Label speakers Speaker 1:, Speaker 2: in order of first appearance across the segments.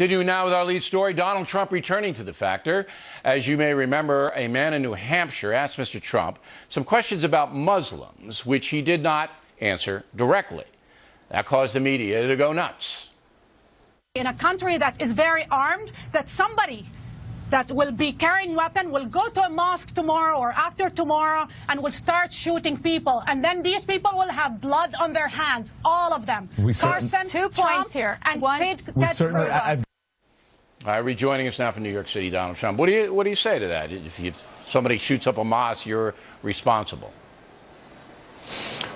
Speaker 1: Continue now with our lead story. Donald Trump returning to the Factor. As you may remember, a man in New Hampshire asked Mr. Trump some questions about Muslims, which he did not answer directly. That caused the media to go nuts.
Speaker 2: In a country that is very armed, that somebody that will be carrying a weapon will go to a mosque tomorrow or after tomorrow and will start shooting people. And then these people will have blood on their hands, all of them. Carson, 2 points here. And Ted Cruz.
Speaker 1: Rejoining us now from New York City, Donald Trump. What do you say to that? If somebody shoots up a mosque, you're responsible.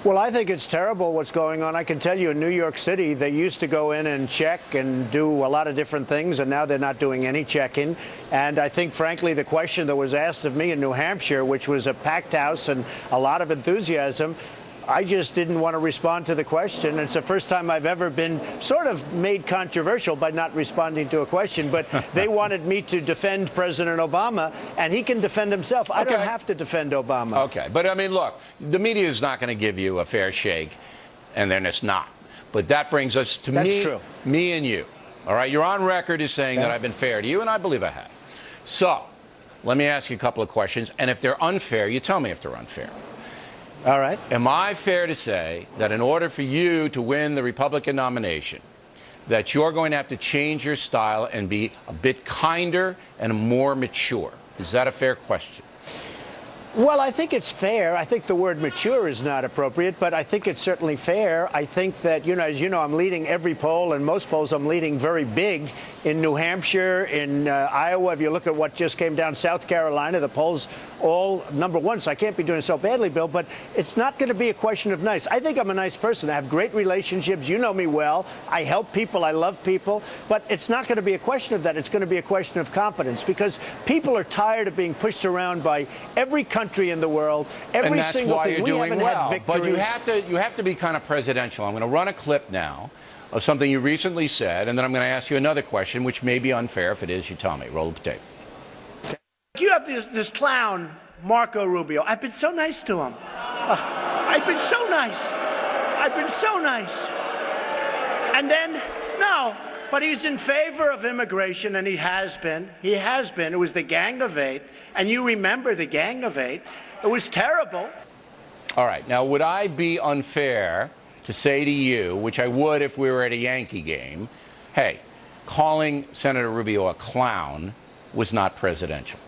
Speaker 3: Well, I think it's terrible what's going on. I can tell you in New York City, they used to go in and check and do a lot of different things, and now they're not doing any checking. And I think, frankly, the question that was asked of me in New Hampshire, which was a packed house and a lot of enthusiasm, I just didn't want to respond to the question. It's the first time I've ever been sort of made controversial by not responding to a question. But they wanted me to defend President Obama, and he can defend himself. I don't have to defend Obama.
Speaker 1: Okay. But, I mean, look, the media is not going to give you a fair shake, and then it's not. But that brings us to me and you. All right? You're on record as saying that I've been fair to you, and I believe I have. So let me ask you a couple of questions. And if they're unfair, you tell me if they're unfair.
Speaker 3: All right.
Speaker 1: Am I fair to say that in order for you to win the Republican nomination, that you're going to have to change your style and be a bit kinder and more mature? Is that a fair question?
Speaker 3: Well, I think it's fair. I think the word mature is not appropriate, but I think it's certainly fair. I think that, as you know, I'm leading every poll, and most polls I'm leading very big in New Hampshire, in Iowa. If you look at what just came down, South Carolina, the polls all #1, so I can't be doing so badly, Bill, but it's not going to be a question of nice. I think I'm a nice person. I have great relationships. You know me well. I help people. I love people. But it's not going to be a question of that. It's going to be a question of competence, because people are tired of being pushed around by every country in the world, every single thing.
Speaker 1: And that's why you're doing well. But you have to be kind of presidential. I'm going to run a clip now of something you recently said, and then I'm going to ask you another question, which may be unfair. If it is, you tell me. Roll the tape.
Speaker 4: You have this clown, Marco Rubio. I've been so nice to him. I've been so nice. I've been so nice. And then, no, but he's in favor of immigration, and he has been. He has been. It was the Gang of Eight, and you remember the Gang of Eight. It was terrible.
Speaker 1: All right. Now, would I be unfair to say to you, which I would if we were at a Yankee game, hey, calling Senator Rubio a clown was not presidential?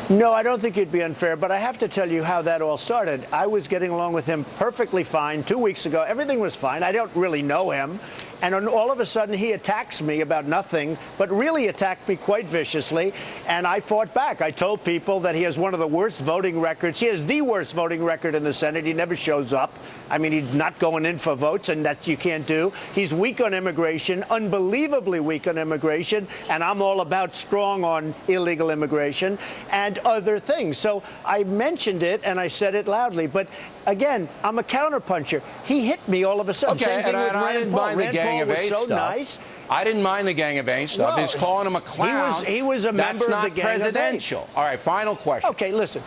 Speaker 3: No, I don't think it'd be unfair, but I have to tell you how that all started. I was getting along with him perfectly fine 2 weeks ago. Everything was fine. I don't really know him. And all of a sudden, he attacks me about nothing, but really attacked me quite viciously. And I fought back. I told people that he has one of the worst voting records. He has the worst voting record in the Senate. He never shows up. I mean, he's not going in for votes, and that you can't do. He's weak on immigration, unbelievably weak on immigration. And I'm all about strong on illegal immigration and other things. So I mentioned it, and I said it loudly. But again, I'm a counterpuncher. He hit me all of a sudden. Same thing with Rand Paul. Rand Paul was so nice.
Speaker 1: I didn't mind the Gang of Eight stuff. He's calling him a clown.
Speaker 3: He was a member of the Gang of Eight.
Speaker 1: That's not presidential. All right, final question.
Speaker 3: Okay, listen.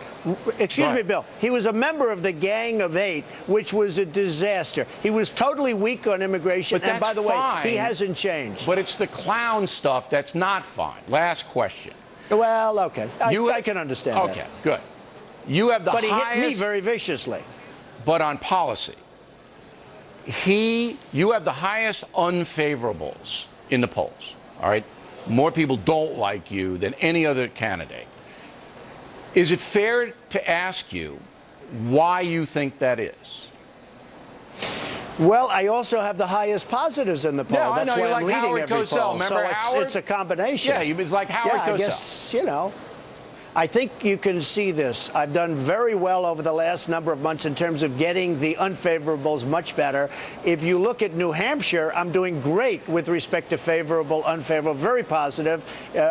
Speaker 3: Excuse me, Bill. He was a member of the Gang of Eight, which was a disaster. He was totally weak on immigration.
Speaker 1: But
Speaker 3: and by the way,
Speaker 1: fine.
Speaker 3: He hasn't changed.
Speaker 1: But it's the clown stuff that's not fine. Last question.
Speaker 3: Well, okay. I can understand that.
Speaker 1: Okay, good. You have the highest...
Speaker 3: But he hit me very viciously.
Speaker 1: But on policy, you have the highest unfavorables in the polls, all right? More people don't like you than any other candidate. Is it fair to ask you why you think that is?
Speaker 3: Well, I also have the highest positives in the poll.
Speaker 1: Yeah,
Speaker 3: that's
Speaker 1: I know.
Speaker 3: why
Speaker 1: You're
Speaker 3: I'm
Speaker 1: like
Speaker 3: leading
Speaker 1: Howard
Speaker 3: every
Speaker 1: Cosell.
Speaker 3: poll.
Speaker 1: Remember
Speaker 3: So
Speaker 1: Howard?
Speaker 3: it's a combination.
Speaker 1: Yeah, he was like Howard Cosell.
Speaker 3: I guess, I think you can see this. I've done very well over the last number of months in terms of getting the unfavorables much better. If you look at New Hampshire, I'm doing great with respect to favorable, unfavorable, very positive.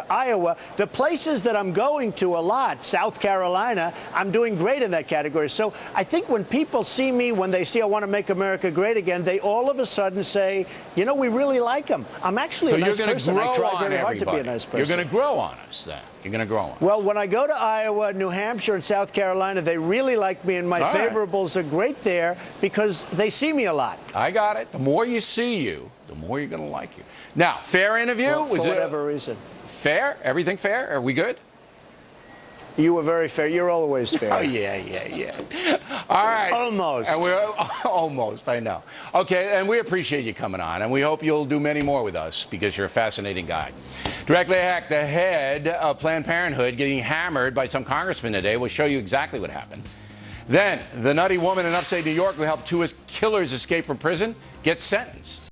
Speaker 3: Iowa, the places that I'm going to a lot, South Carolina, I'm doing great in that category. So I think when people see me, when they see I want to make America great again, they all of a sudden say, we really like him. I'm actually a nice person. I try very hard to be a nice person.
Speaker 1: You're going to grow on us then. You're going to grow on.
Speaker 3: Well, when I go to Iowa, New Hampshire, and South Carolina, they really like me, and my favorables are great there because they see me a lot.
Speaker 1: I got it. The more you see you, the more you're going to like you. Now, fair interview?
Speaker 3: Well, for
Speaker 1: Was it
Speaker 3: whatever reason.
Speaker 1: fair? Everything fair? Are we good?
Speaker 3: You were very fair. You're always fair.
Speaker 1: Oh, yeah. All right.
Speaker 3: Almost.
Speaker 1: And we're almost, I know. Okay, and we appreciate you coming on, and we hope you'll do many more with us because you're a fascinating guy. Directly Hack, the head of Planned Parenthood, getting hammered by some congressman today. We'll show you exactly what happened. Then, the nutty woman in upstate New York who helped two killers escape from prison gets sentenced.